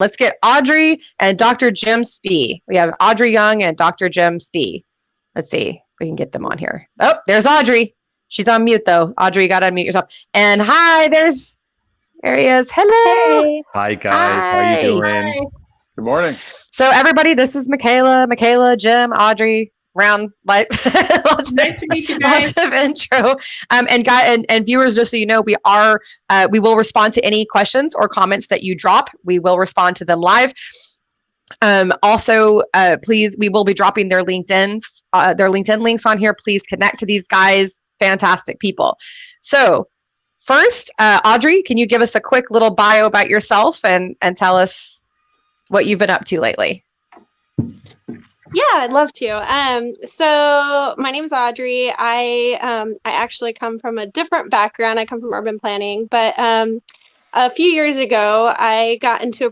Let's get Audrey and Dr. Jim Spee. We have Audrey Young and Dr. Jim Spee. Let's see if we can get them on here. Oh, there's Audrey. She's on mute though. Audrey, you got to unmute yourself. And hi, there he is. Hello. Hey. Hi guys, how you doing? Hi. Good morning. So everybody, this is Michaela, Jim, Audrey. Round like lots Nice to meet you guys. Lots of intro. And viewers, just so you know, we will respond to any questions or comments that you drop. We will respond to them live. Also, please, we will be dropping their LinkedIn links on here. Please connect to these guys. Fantastic people. So first, Audrey, can you give us a quick little bio about yourself and tell us what you've been up to lately? Yeah, I'd love to. So my name is Audrey. I actually come from a different background. I come from urban planning, but a few years ago, I got into a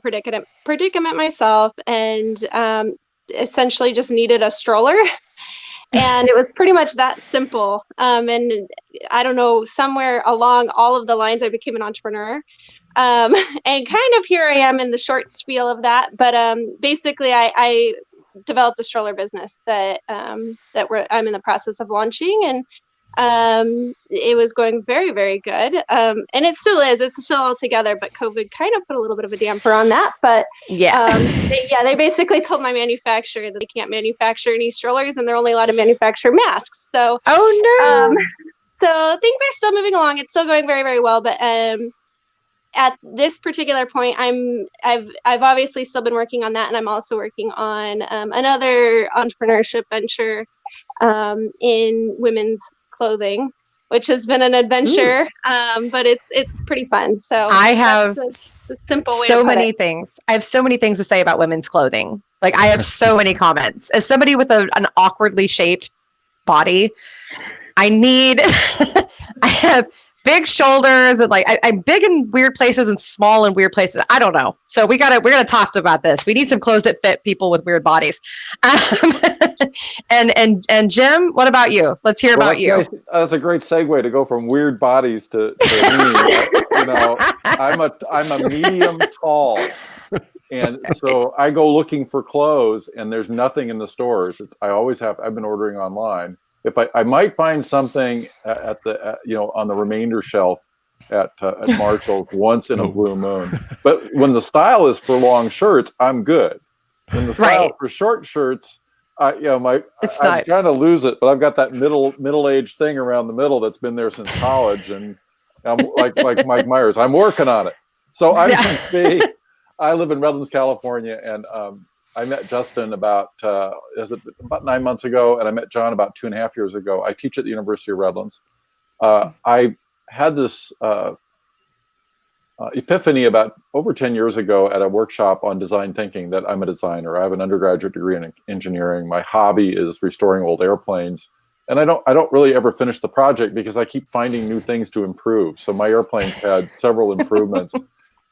predicament myself, and essentially just needed a stroller. And it was pretty much that simple. And I don't know, somewhere along all of the lines, I became an entrepreneur. And kind of here I am in the short spiel of that. But basically, I developed a stroller business that I'm in the process of launching, and it was going very, very good. And it still is. It's still all together, but COVID kind of put a little bit of a damper on that. But they basically told my manufacturer that they can't manufacture any strollers, and they're only allowed to manufacture masks. So so things are still moving along. It's still going very, very well, but at this particular point, I've obviously still been working on that, and I'm also working on another entrepreneurship venture in women's clothing, which has been an adventure, but it's pretty fun. So I have the simple way so to put many it. things. I have so many things to say about women's clothing. Like I have so many comments. As somebody with an awkwardly shaped body, I have big shoulders, and like I'm big in weird places and small in weird places. I don't know. So we're gonna talk about this. We need some clothes that fit people with weird bodies. And Jim, what about you? Let's hear about you. That's a great segue to go from weird bodies to me. I'm a medium tall, and so I go looking for clothes, and there's nothing in the stores. I've been ordering online. If I might find something at the on the remainder shelf at Marshall's once in a blue moon, but when the style is for long shirts, I'm good. When the style for short shirts, I'm trying to lose it, but I've got that middle-aged thing around the middle that's been there since college, and I'm like Mike Myers. I'm working on it. So I'm from Spee. I live in Redlands, California, and I met Justin about 9 months ago, and I met John about 2.5 years ago. I teach at the University of Redlands. I had this epiphany about over 10 years ago at a workshop on design thinking that I'm a designer. I have an undergraduate degree in engineering. My hobby is restoring old airplanes, and I don't really ever finish the project because I keep finding new things to improve. So my airplanes had several improvements.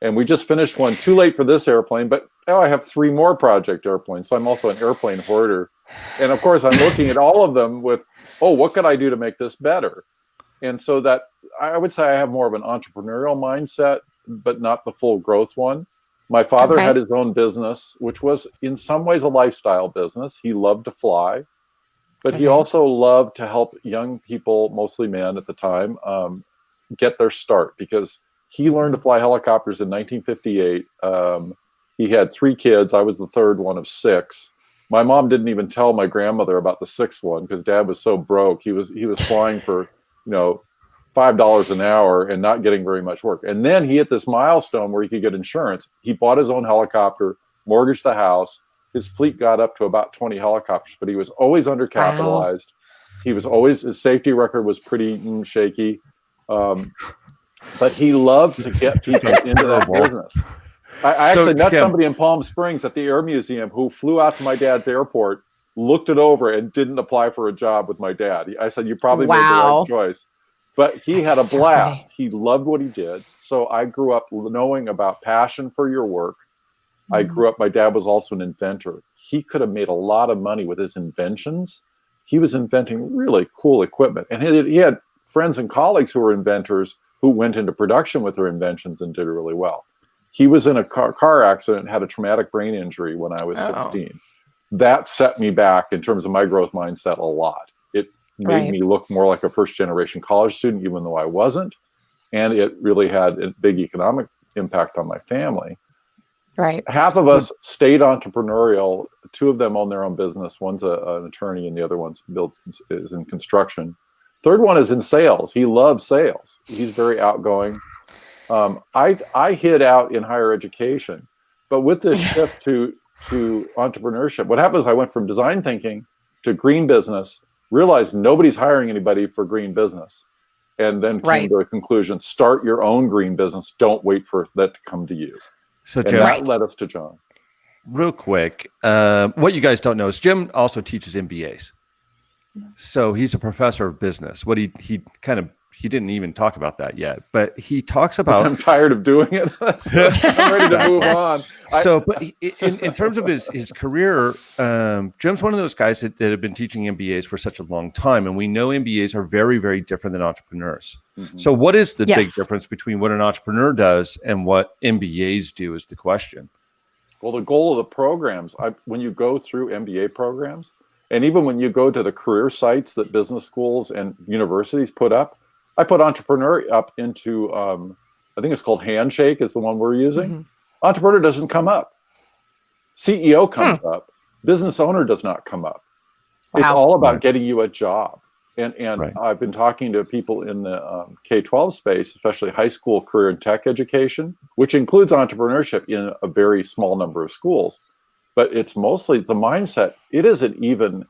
And we just finished one, too late for this airplane, but now I have 3 more project airplanes. So I'm also an airplane hoarder. And of course, I'm looking at all of them with, what could I do to make this better? And so that I would say I have more of an entrepreneurial mindset, but not the full growth one. My father had his own business, which was in some ways a lifestyle business. He loved to fly, but he also loved to help young people, mostly men at the time, get their start, because he learned to fly helicopters in 1958. He had 3 kids. I was the third one of 6. My mom didn't even tell my grandmother about the 6th one because Dad was so broke. He was flying for $5 an hour and not getting very much work. And then he hit this milestone where he could get insurance. He bought his own helicopter, mortgaged the house. His fleet got up to about 20 helicopters, but he was always undercapitalized. Wow. His safety record was pretty shaky. But he loved to get people into that business. I actually met somebody in Palm Springs at the Air Museum who flew out to my dad's airport, looked it over, and didn't apply for a job with my dad. I said, you probably made the right choice. But he had a blast. He loved what he did. So I grew up knowing about passion for your work. I grew up, my dad was also an inventor. He could have made a lot of money with his inventions. He was inventing really cool equipment. And he had friends and colleagues who were inventors who went into production with their inventions and did really well. He was in a car accident and had a traumatic brain injury when I was 16. That set me back in terms of my growth mindset a lot. It made me look more like a first-generation college student, even though I wasn't. And it really had a big economic impact on my family. Right. Half of us stayed entrepreneurial. 2 of them own their own business. One's an attorney and the other one's is in construction. Third one is in sales. He loves sales. He's very outgoing. I hid out in higher education, but with this shift to entrepreneurship, what happened is I went from design thinking to green business, realized nobody's hiring anybody for green business, and then came to a conclusion: start your own green business. Don't wait for that to come to you. So and Jim, that led us to John. Real quick, what you guys don't know is Jim also teaches MBAs. So he's a professor of business. What he didn't even talk about that yet, but he talks about. I'm tired of doing it. I'm ready to move on. But in terms of his career, Jim's one of those guys that have been teaching MBAs for such a long time, and we know MBAs are very, very different than entrepreneurs. Mm-hmm. So, what is the big difference between what an entrepreneur does and what MBAs do? Is the question. Well, the goal of the programs, when you go through MBA programs, and even when you go to the career sites that business schools and universities put up, I put entrepreneur up into, I think it's called Handshake is the one we're using. Mm-hmm. Entrepreneur doesn't come up. CEO comes up. Business owner does not come up. Wow. It's all about getting you a job. And I've been talking to people in the K-12 space, especially high school career and tech education, which includes entrepreneurship in a very small number of schools. But it's mostly the mindset. It isn't even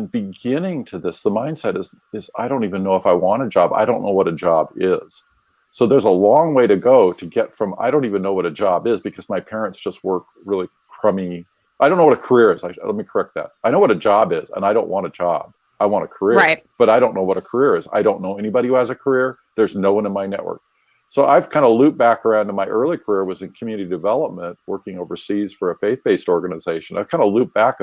beginning to this. The mindset is I don't even know if I want a job. I don't know what a job is. So there's a long way to go to get from I don't even know what a job is because my parents just work really crummy. I don't know what a career is. Let me correct that. I know what a job is, and I don't want a job. I want a career, but I don't know what a career is. I don't know anybody who has a career. There's no one in my network. So I've kind of looped back around to my early career was in community development, working overseas for a faith-based organization. I've kind of looped back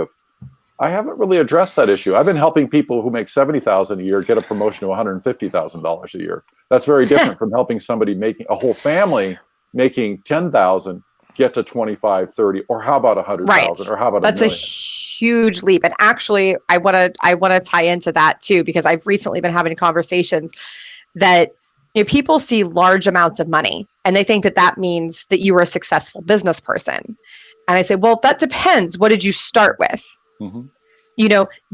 I haven't really addressed that issue. I've been helping people who make $70,000 a year get a promotion to $150,000 a year. That's very different from helping somebody making a whole family making $10,000 get to 25, 30, or how about 100,000, or how about that's $1 million? A huge leap. And actually, I want to tie into that too, because I've recently been having conversations that people see large amounts of money and they think that means that you were a successful business person. And I say, well, that depends. What did you start with? Mm-hmm.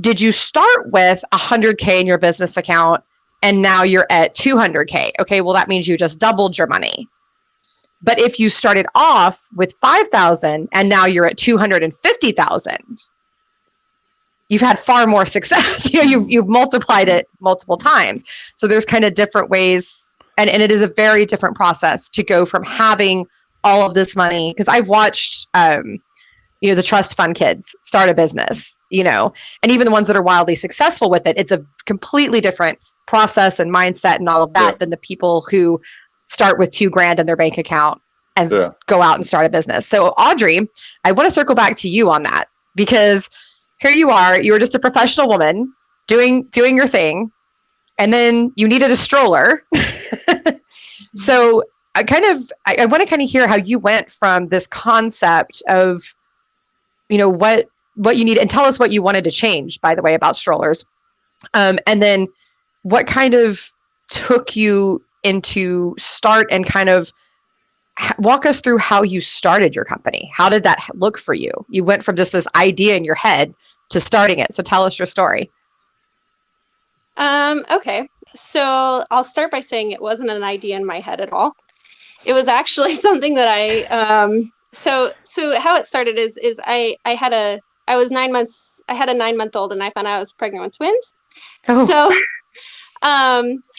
Did you start with $100K in your business account and now you're at $200K? Okay, well, that means you just doubled your money. But if you started off with $5,000 and now you're at $250,000, you've had far more success. You've multiplied it multiple times. So there's kind of different ways, and it is a very different process to go from having all of this money. Because I've watched, the trust fund kids start a business, and even the ones that are wildly successful with it. It's a completely different process and mindset and all of that than the people who start with $2,000 in their bank account and go out and start a business. So Audrey, I want to circle back to you on that, because here you are, you're just a professional woman doing your thing, and then you needed a stroller. So I want to kind of hear how you went from this concept of, what you need, and tell us what you wanted to change, by the way, about strollers. And then what kind of took you into start, and kind of walk us through how you started your company. How did that look for you? You went from just this idea in your head to starting it. So tell us your story. Okay. So I'll start by saying it wasn't an idea in my head at all. It was actually something that so how it started is I had a 9-month-old and I found out I was pregnant with twins. Oh.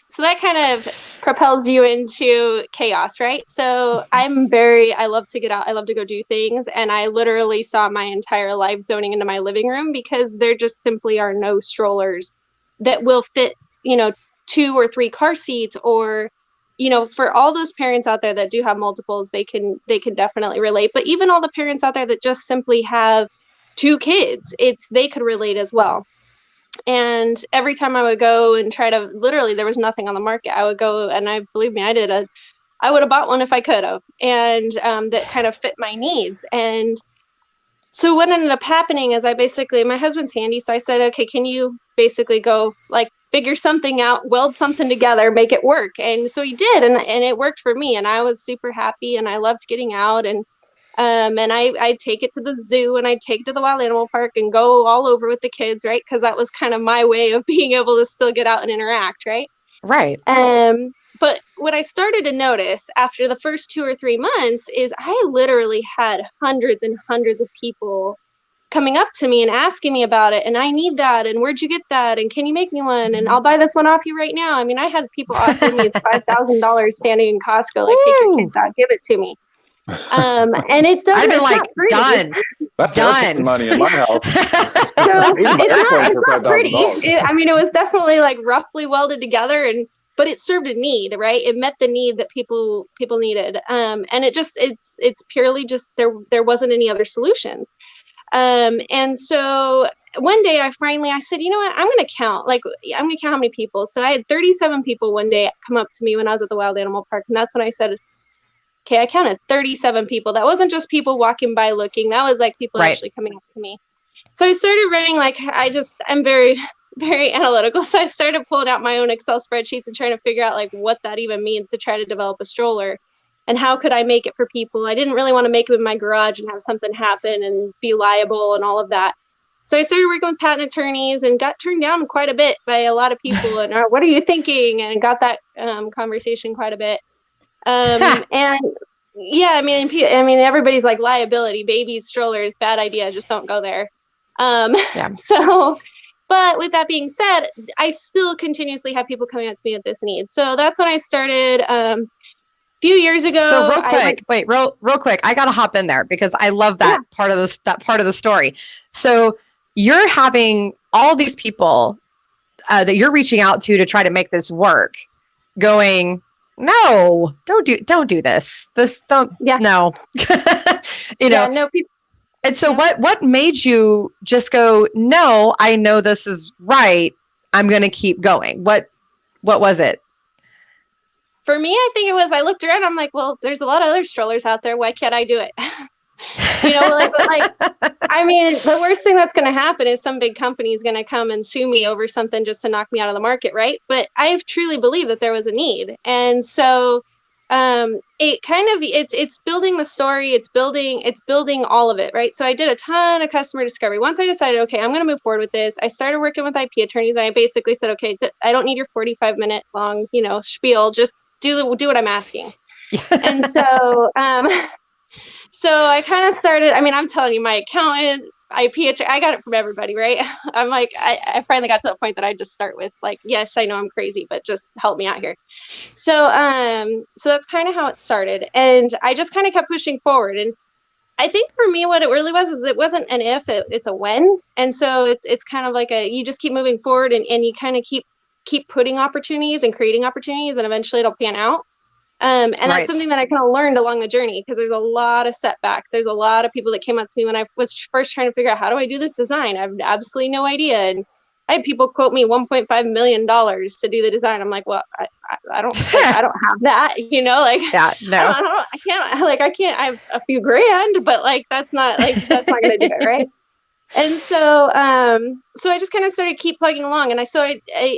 So that kind of propels you into chaos, right? So I love to get out. I love to go do things. And I literally saw my entire life zoning into my living room, because there just simply are no strollers that will fit, 2 or 3 car seats, or, for all those parents out there that do have multiples, they can definitely relate. But even all the parents out there that just simply have 2 kids, they could relate as well. And every time I would go and try to, literally, there was nothing on the market. I would go, and believe me, I did I would have bought one if I could have, and that kind of fit my needs. And so what ended up happening is my husband's handy. So I said, okay, can you basically go like figure something out, weld something together, make it work? And so he did. And it worked for me. And I was super happy, and I loved getting out. And I'd take it to the zoo, and I'd take it to the wild animal park and go all over with the kids, right? Because that was kind of my way of being able to still get out and interact, right? Right. But what I started to notice after the first 2 or 3 months is I literally had hundreds and hundreds of people coming up to me and asking me about it. And I need that. And where'd you get that? And can you make me one? And I'll buy this one off you right now. I mean, I had people offering me $5,000 standing in Costco, like, take your kids out, give it to me. And it's done. I've been like, done. That's done. Money in my house. So it's not pretty. It was definitely like roughly welded together, but it served a need, right? It met the need that people needed. And it's purely just there wasn't any other solutions. And so one day I said, you know what, I'm going to count how many people. So I had 37 people one day come up to me when I was at the wild animal park. And that's when I said, okay, I counted 37 people. That wasn't just people walking by looking. That was like people actually coming up to me. So I started running, I'm very, very analytical. So I started pulling out my own Excel spreadsheets and trying to figure out like what that even means to try to develop a stroller, and how could I make it for people. I didn't really want to make it in my garage and have something happen and be liable and all of that. So I started working with patent attorneys and got turned down quite a bit by a lot of people. And what are you thinking? And got that conversation quite a bit. And yeah, I mean, everybody's like, liability, babies, strollers, bad idea. Just don't go there. So, but with that being said, I still continuously have people coming up to me with this need. So that's when I started a few years ago. So real quick, I got to hop in there because I love that part of the story. So you're having all these people that you're reaching out to try to make this work going, no, don't do this. No. No people. And so what made you just go, no, I know this is right, I'm going to keep going? What was it? For me, I think it was, I looked around, I'm like, well, there's a lot of other strollers out there. Why can't I do it? The worst thing that's going to happen is some big company is going to come and sue me over something just to knock me out of the market, right? But I truly believe that there was a need. And so it's building the story, it's building all of it, right? So I did a ton of customer discovery. Once I decided, okay, I'm going to move forward with this, I started working with IP attorneys, and I basically said, okay, I don't need your 45-minute long, spiel, just do what I'm asking. And so so I kind of started, I'm telling you, my accountant, IP, I got it from everybody, right? I'm like, I finally got to the point that I just start with like, yes, I know I'm crazy, but just help me out here. So that's kind of how it started. And I just kind of kept pushing forward. And I think for me, what it really was is it wasn't an if, it's a when. And so it's kind of like you just keep moving forward and you kind of keep putting opportunities and creating opportunities, and eventually it'll pan out. And that's something that I kind of learned along the journey, because there's a lot of setbacks. There's a lot of people that came up to me when I was first trying to figure out, how do I do this design? I have absolutely no idea. And I had people quote me $1.5 million to do the design. I'm like, well, I don't have that, no. I can't, I have a few grand, but that's not going to do it. Right. And so, so I just kind of started keep plugging along. And I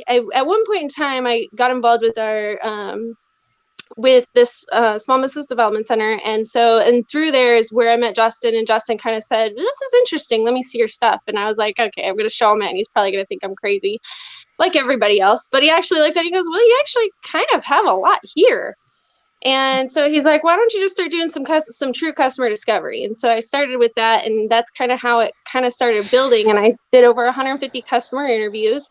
at one point in time, I got involved with with this small business development center. And through there is where I met Justin, and Justin kind of said, this is interesting, let me see your stuff. And I was like, okay, I'm going to show him it. And he's probably going to think I'm crazy like everybody else. But he actually looked at it and he goes, well, you actually kind of have a lot here. And so he's like, why don't you just start doing some true customer discovery? And so I started with that, and that's kind of how it kind of started building. And I did over 150 customer interviews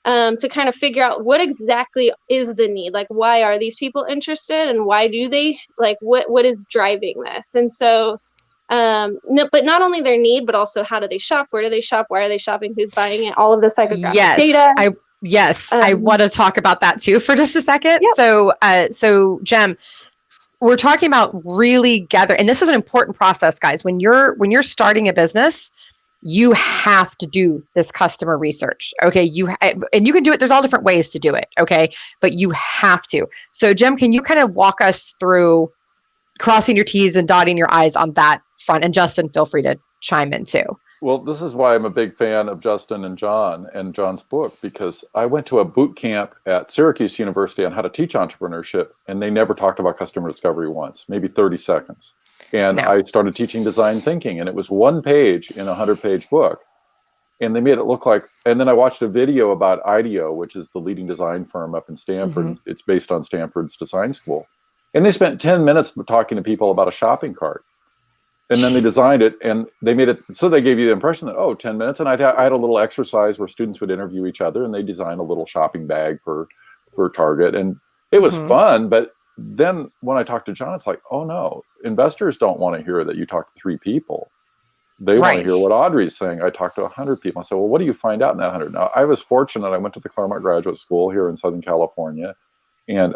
to kind of figure out what exactly is the need. Like, why are these people interested, and why do they, what is driving this? And so, but not only their need, but also how do they shop? Where do they shop? Why are they shopping? Who's buying it? All of the psychographic data. I want to talk about that too for just a second. Yep. So Jem, we're talking about really gather, and this is an important process, guys. When you're starting a business, you have to do this customer research. Okay. And you can do it. There's all different ways to do it. Okay. But you have to. So Jim, can you kind of walk us through crossing your T's and dotting your I's on that front? And Justin, feel free to chime in too. Well, this is why I'm a big fan of Justin and John and John's book, because I went to a boot camp at Syracuse University on how to teach entrepreneurship, and they never talked about customer discovery once, maybe 30 seconds. And I started teaching design thinking, and it was 1 page in a 100-page book. And they made it look like, and then I watched a video about IDEO, which is the leading design firm up in Stanford. Mm-hmm. It's based on Stanford's design school. And they spent 10 minutes talking to people about a shopping cart. And then they designed it, and they made it so they gave you the impression that, 10 minutes. And I had a little exercise where students would interview each other, and they designed a little shopping bag for Target. And it was fun. But then when I talked to John, it's like, oh no, investors don't want to hear that you talk to 3 people. They want to hear what Audrey's saying. I talked to 100 people. I said, well, what do you find out in that 100? Now, I was fortunate. I went to the Claremont Graduate School here in Southern California, and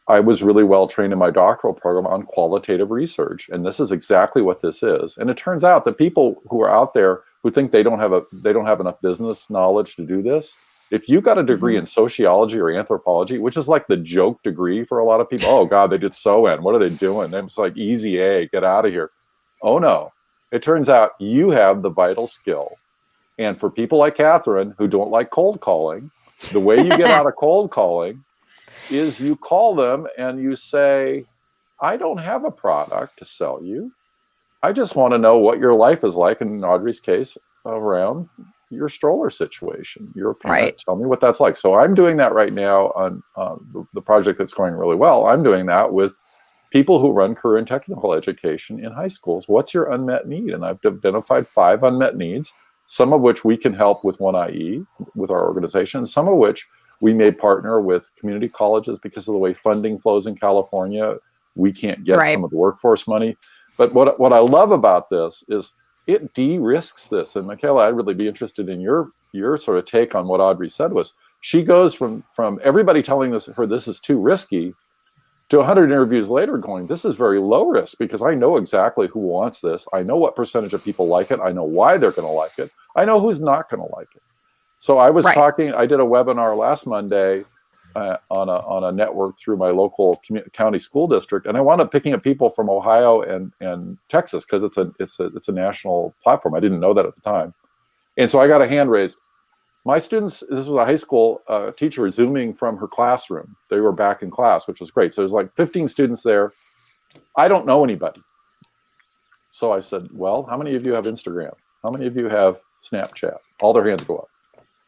I was really well trained in my doctoral program on qualitative research, and this is exactly what this is. And it turns out that people who are out there who think they don't have enough business knowledge to do this, if you got a degree in sociology or anthropology, which is like the joke degree for a lot of people, oh God, they did SOAN, what are they doing? It's like easy A, get out of here. Oh no, it turns out you have the vital skill. And for people like Catherine who don't like cold calling, the way you get out of cold calling is you call them and you say, I don't have a product to sell you. I just want to know what your life is like, in Audrey's case, around your stroller situation. You're a parent. Tell me what that's like. So I'm doing that right now on the project that's going really well. I'm doing that with people who run career and technical education in high schools. What's your unmet need? And I've identified 5 unmet needs, some of which we can help with 1IE, with our organization, some of which we may partner with community colleges because of the way funding flows in California. We can't get some of the workforce money. But what I love about this is it de-risks this. And Michaela, I'd really be interested in your sort of take on what Audrey said. Was she goes from everybody telling her this is too risky to 100 interviews later going, this is very low risk because I know exactly who wants this. I know what percentage of people like it. I know why they're going to like it. I know who's not going to like it. So I was talking, I did a webinar last Monday on a network through my local county school district. And I wound up picking up people from Ohio and Texas because it's a national platform. I didn't know that at the time. And so I got a hand raised. My students, this was a high school teacher Zooming from her classroom. They were back in class, which was great. So there's like 15 students there. I don't know anybody. So I said, well, how many of you have Instagram? How many of you have Snapchat? All their hands go up.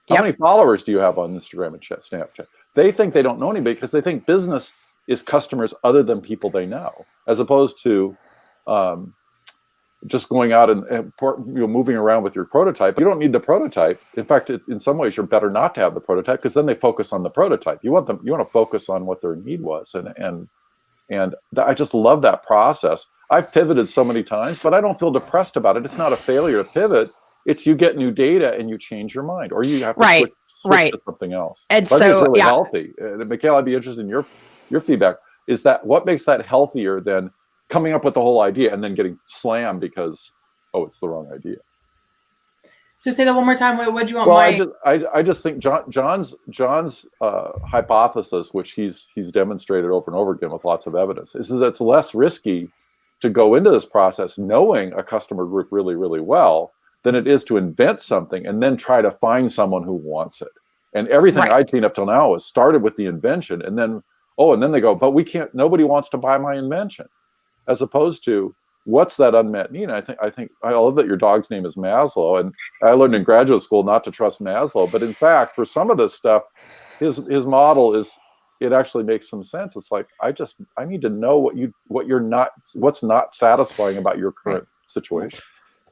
How many followers do you have on Instagram and Snapchat? They think they don't know anybody because they think business is customers other than people they know, as opposed to just going out and moving around with your prototype. You don't need the prototype. In fact, in some ways, you're better not to have the prototype because then they focus on the prototype. You want to focus on what their need was, and I just love that process. I've pivoted so many times, but I don't feel depressed about it. It's not a failure to pivot. It's you get new data and you change your mind, or you have to switch to something else. And so it's really healthy. Michaela, I'd be interested in your feedback. Is that what makes that healthier than coming up with the whole idea and then getting slammed because it's the wrong idea? So say that one more time. What do you want? Well, I just think John's hypothesis, which he's demonstrated over and over again with lots of evidence, is that it's less risky to go into this process knowing a customer group really, really well than it is to invent something and then try to find someone who wants it. And everything I'd seen up till now has started with the invention, and then they go, but we can't. Nobody wants to buy my invention, as opposed to what's that unmet need. I think I love that your dog's name is Maslow, and I learned in graduate school not to trust Maslow, but in fact, for some of this stuff, his model is. It actually makes some sense. It's like I need to know what's not satisfying about your current situation.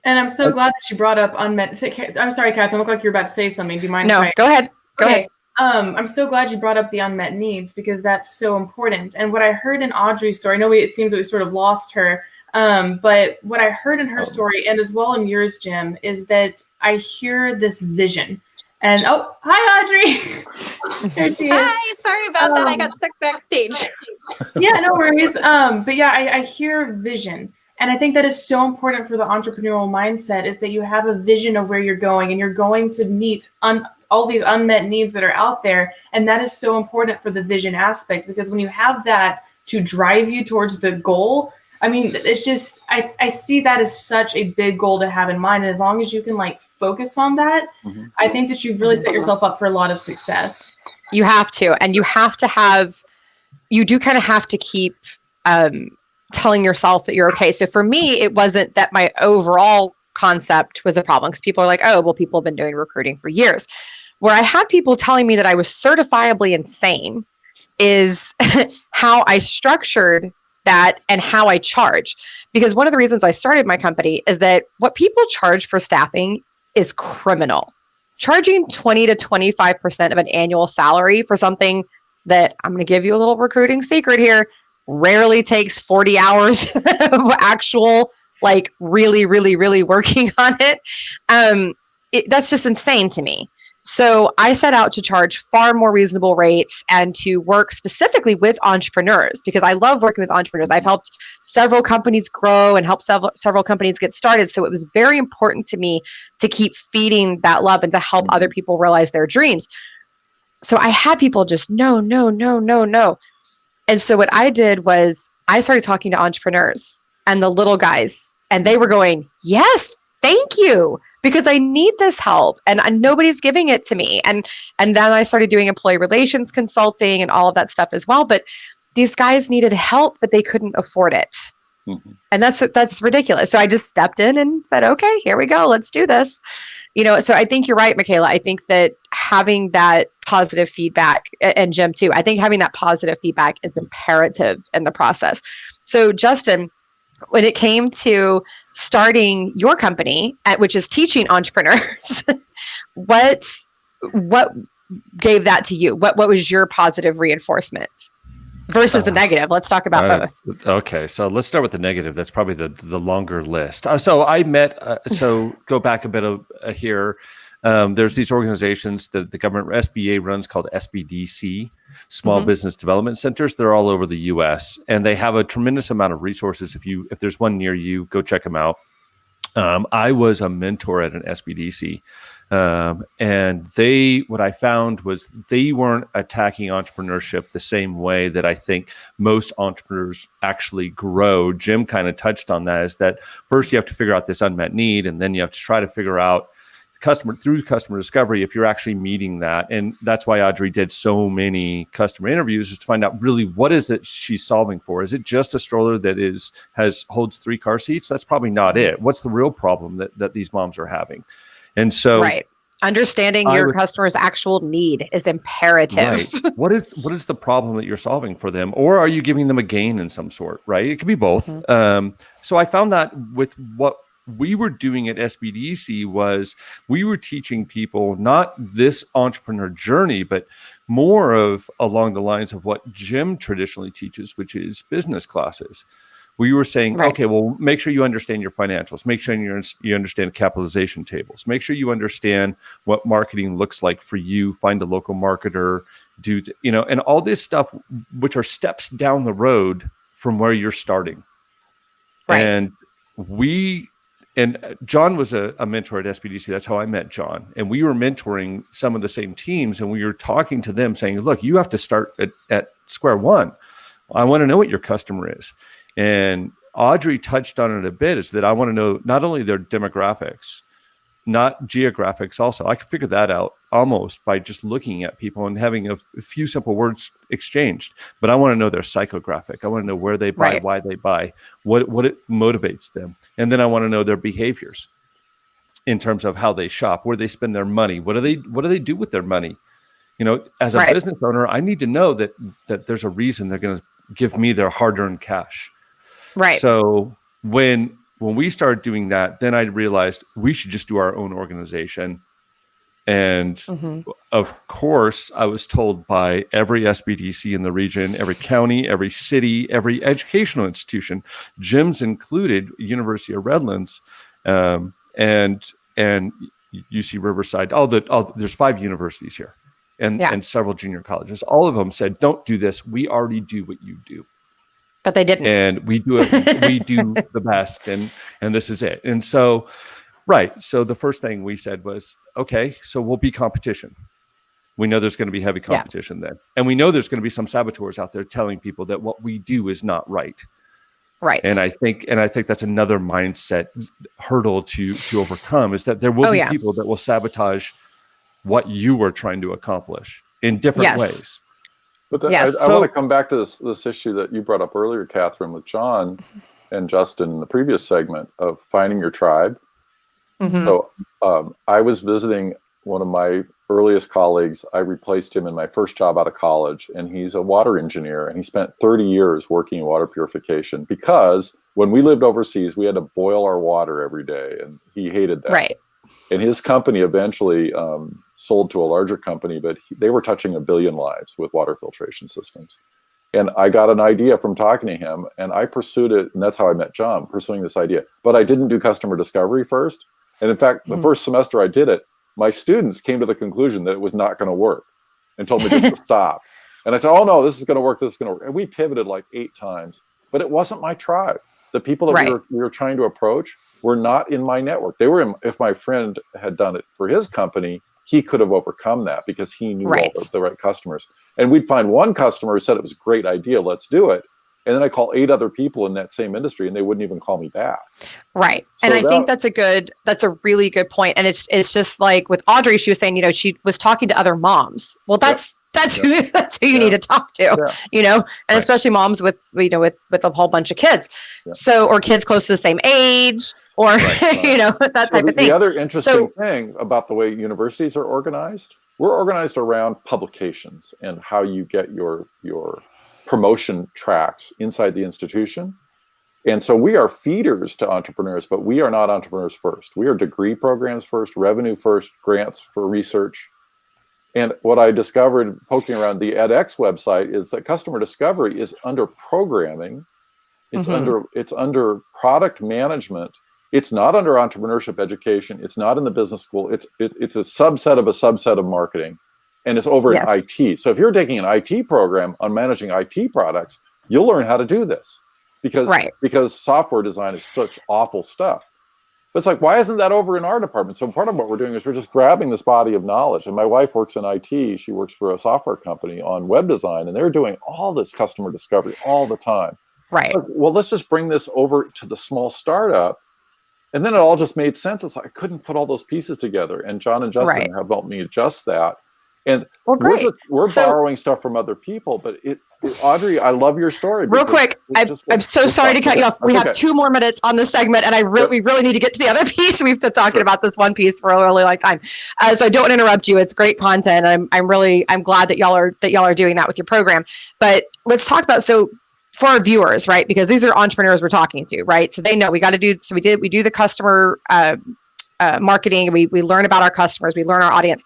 And I'm so glad that you brought up unmet. I'm sorry, Catherine. It looked like you're about to say something. Do you mind? No, go ahead. Go ahead. I'm so glad you brought up the unmet needs because that's so important. And what I heard in Audrey's story, I know it seems that we sort of lost her, but what I heard in her story and as well in yours, Jim, is that I hear this vision. And hi, Audrey. There she is. Hi, sorry about that. I got stuck backstage. Yeah, no worries. But yeah, I hear vision. And I think that is so important for the entrepreneurial mindset, is that you have a vision of where you're going, and you're going to meet all these unmet needs that are out there. And that is so important for the vision aspect, because when you have that to drive you towards the goal, I mean, it's just, I see that as such a big goal to have in mind. And as long as you can like focus on that, I think that you've really set yourself up for a lot of success. You have to, and you do kind of have to keep telling yourself that you're okay. So for me, it wasn't that my overall concept was a problem, because people are like, oh, well, people have been doing recruiting for years. Where I had people telling me that I was certifiably insane is how I structured that and how I charge. Because one of the reasons I started my company is that what people charge for staffing is criminal. Charging 20 to 25% of an annual salary for something that, I'm going to give you a little recruiting secret here, rarely takes 40 hours of actual, like really, really, really working on it. That's just insane to me. So I set out to charge far more reasonable rates and to work specifically with entrepreneurs, because I love working with entrepreneurs. I've helped several companies grow and helped several companies get started. So it was very important to me to keep feeding that love and to help other people realize their dreams. So I had people just no. And so what I did was I started talking to entrepreneurs and the little guys, and they were going, yes, thank you, because I need this help and nobody's giving it to me. And then I started doing employee relations consulting and all of that stuff as well. But these guys needed help, but they couldn't afford it. And that's ridiculous. So I just stepped in and said, okay, here we go. Let's do this. So I think you're right, Michaela. I think that having that positive feedback, and Jim too, I think having that positive feedback is imperative in the process. So Justin, when it came to starting your company, which is teaching entrepreneurs, what gave that to you? What was your positive reinforcement versus the negative? Let's talk about both. Okay, so let's start with the negative. That's probably the longer list. So I met, so go back a bit here. There's these organizations that the government SBA runs called SBDC, Small Business Development Centers. They're all over the U.S. and they have a tremendous amount of resources. If there's one near you, go check them out. I was a mentor at an SBDC, and what I found was they weren't attacking entrepreneurship the same way that I think most entrepreneurs actually grow. Jim kind of touched on that, is that first you have to figure out this unmet need, and then you have to try to figure out through customer discovery if you're actually meeting that. And that's why Audrey did so many customer interviews, is to find out really what is it she's solving for. Is it just a stroller that holds 3 car seats? That's probably not it. What's the real problem that these moms are having? And so understanding your customer's actual need is imperative. Right. What is the problem that you're solving for them? Or are you giving them a gain in some sort, right? It could be both. So I found that with what we were doing at SBDC was we were teaching people not this entrepreneur journey, but more of along the lines of what Jim traditionally teaches, which is business classes. We were saying, okay, well, make sure you understand your financials. Make sure you understand capitalization tables. Make sure you understand what marketing looks like for you. Find a local marketer, and all this stuff, which are steps down the road from where you're starting. Right. And John was a mentor at SBDC. That's how I met John. And we were mentoring some of the same teams, and we were talking to them saying, look, you have to start at square one. I want to know what your customer is. And Audrey touched on it a bit, is that I want to know not only their demographics, not geographics also. I could figure that out almost by just looking at people and having a few simple words exchanged. But I want to know their psychographic. I want to know where they buy, why they buy, what it motivates them. And then I want to know their behaviors in terms of how they shop, where they spend their money. What do they do with their money? As a business owner, I need to know that there's a reason they're going to give me their hard-earned cash. Right. So when we started doing that, then I realized we should just do our own organization. And of course, I was told by every SBDC in the region, every county, every city, every educational institution, Jim's included, University of Redlands, and UC Riverside. There's 5 universities here, and several junior colleges. All of them said, "Don't do this. We already do what you do." But they didn't. And we do it. We do the best, and this is it. And so, right. So the first thing we said was, okay, so we'll be competition. We know there's going to be heavy competition then, and we know there's going to be some saboteurs out there telling people that what we do is not right. Right. And I think that's another mindset hurdle to overcome, is that there will be people that will sabotage what you were trying to accomplish in different ways. But I want to come back to this issue that you brought up earlier, Catherine, with John and Justin in the previous segment of finding your tribe. Mm-hmm. So I was visiting one of my earliest colleagues. I replaced him in my first job out of college, and he's a water engineer, and he spent 30 years working in water purification, because when we lived overseas, we had to boil our water every day, and he hated that. Right. And his company eventually sold to a larger company, but they were touching 1 billion lives with water filtration systems. And I got an idea from talking to him, and I pursued it, and that's how I met John, pursuing this idea. But I didn't do customer discovery first. And in fact, the first semester I did it, my students came to the conclusion that it was not going to work and told me just to stop. And I said, oh no, this is going to work. This is going to work. And we pivoted like 8 times, but it wasn't my tribe. The people that we were trying to approach were not in my network. They were in, if my friend had done it for his company, he could have overcome that because he knew all the right customers. And we'd find one customer who said it was a great idea, let's do it. And then I call 8 other people in that same industry, and they wouldn't even call me back. Right. So and I think that's a really good point. And it's just like with Audrey, she was saying, she was talking to other moms. Well, that's who you need to talk to, and especially moms with a whole bunch of kids. Yeah. So, or kids close to the same age, or, that type of thing. The other interesting thing about the way universities are organized, we're organized around publications and how you get your promotion tracks inside the institution. And so we are feeders to entrepreneurs, but we are not entrepreneurs first. We are degree programs first, revenue first, grants for research. And what I discovered poking around the edX website is that customer discovery is under programming. It's under product management. It's not under entrepreneurship education. It's not in the business school. It's a subset of marketing. And it's over in IT. So if you're taking an IT program on managing IT products, you'll learn how to do this because software design is such awful stuff. But it's like, why isn't that over in our department? So part of what we're doing is we're just grabbing this body of knowledge. And my wife works in IT. She works for a software company on web design, and they're doing all this customer discovery all the time. Right. Like, well, let's just bring this over to the small startup. And then it all just made sense. It's like, I couldn't put all those pieces together. And John and Justin have helped me adjust that. And we're borrowing stuff from other people, but Audrey, I love your story. Real quick, I'm so sorry to cut you off. We have 2 more minutes on this segment, and we really need to get to the other piece. We've been talking about this one piece for a really long time, so I don't want to interrupt you. It's great content. I'm glad that y'all are doing that with your program. But let's talk about for our viewers, right? Because these are entrepreneurs we're talking to, right? So they know we got to do. So we do the customer marketing. We learn about our customers. We learn our audience.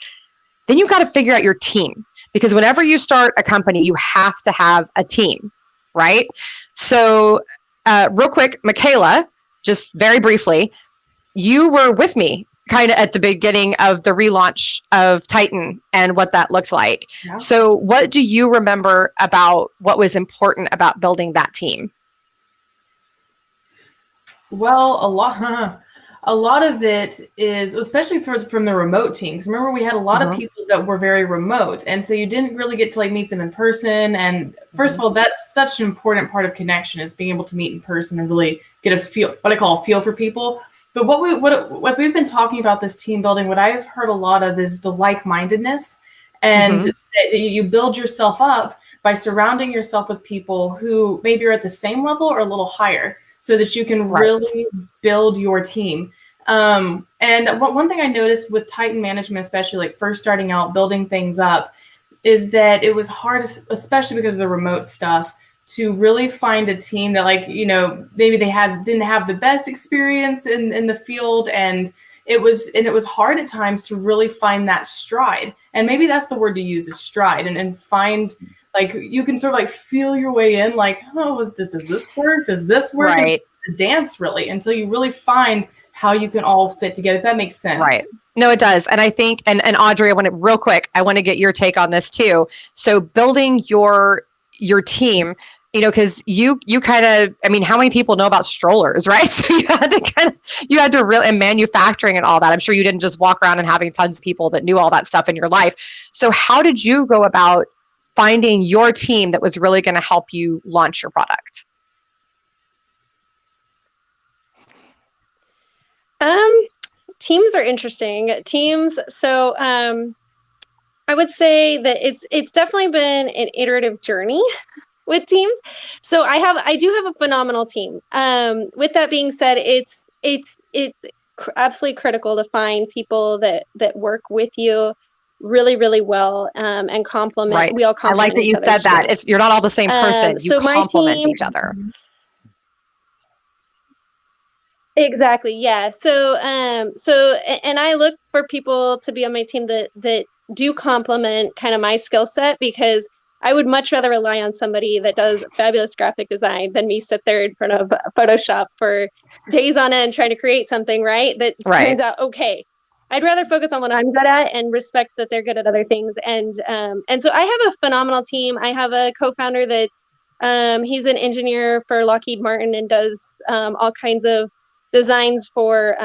Then you've got to figure out your team, because whenever you start a company, you have to have a team, right? So real quick, Michaela, just very briefly, you were with me kind of at the beginning of the relaunch of Titan and what that looked like. Yeah. So what do you remember about what was important about building that team? Well, a lot of it is, especially from the remote teams. Remember, we had a lot of people that were very remote, and so you didn't really get to meet them in person. And first of all, that's such an important part of connection, is being able to meet in person and really get a feel, what I call a feel for people. But as we've been talking about this team building, what I've heard a lot of is the like-mindedness, and you build yourself up by surrounding yourself with people who maybe are at the same level or a little higher, so that you can really build your team. And one thing I noticed with Titan management, especially first starting out, building things up, is that it was hard, especially because of the remote stuff, to really find a team that maybe they didn't have the best experience in the field. And it was hard at times to really find that stride. And maybe that's the word to use, is stride, and find, you can sort of feel your way in, does this work? Does this work? Right. The dance really, until you really find how you can all fit together, if that makes sense. Right. No, it does. And I think, and Audrey, I want to get your take on this too. So building your team, because you kind of, I mean, how many people know about strollers, right? So you had to really, and manufacturing and all that. I'm sure you didn't just walk around and having tons of people that knew all that stuff in your life. So how did you go about finding your team that was really going to help you launch your product? Teams are interesting. Teams. So I would say that it's definitely been an iterative journey with teams. So I do have a phenomenal team. With that being said, it's absolutely critical to find people that work with you really, really well and complement. Right. We all complement. I like that you said that. You're not all the same person. You complement each other. Exactly. Yeah. So and I look for people to be on my team that do complement kind of my skill set, because I would much rather rely on somebody that does fabulous graphic design than me sit there in front of Photoshop for days on end trying to create something, right? That turns out okay. I'd rather focus on what I'm good at and respect that they're good at other things. And so I have a phenomenal team. I have a co-founder that he's an engineer for Lockheed Martin and does all kinds of designs for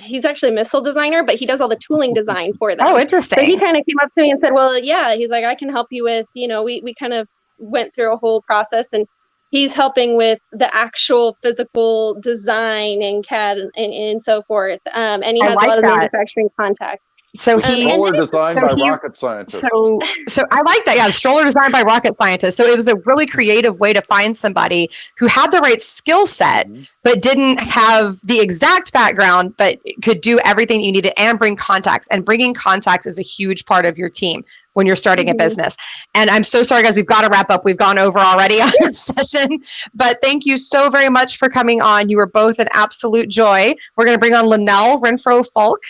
he's actually a missile designer, but he does all the tooling design for them. Oh, interesting. So he kind of came up to me and said, well, yeah, he's like, I can help you with, we kind of went through a whole process, and he's helping with the actual physical design and CAD and so forth. And he has a lot of manufacturing contacts. So stroller designed by rocket scientists. So I like that. Yeah, stroller designed by rocket scientists. So it was a really creative way to find somebody who had the right skill set, but didn't have the exact background, but could do everything you needed and bring contacts. And bringing contacts is a huge part of your team when you're starting a business. And I'm so sorry, guys, we've got to wrap up. We've gone over already on this session, but thank you so very much for coming on. You were both an absolute joy. We're going to bring on Linnell Renfro Falk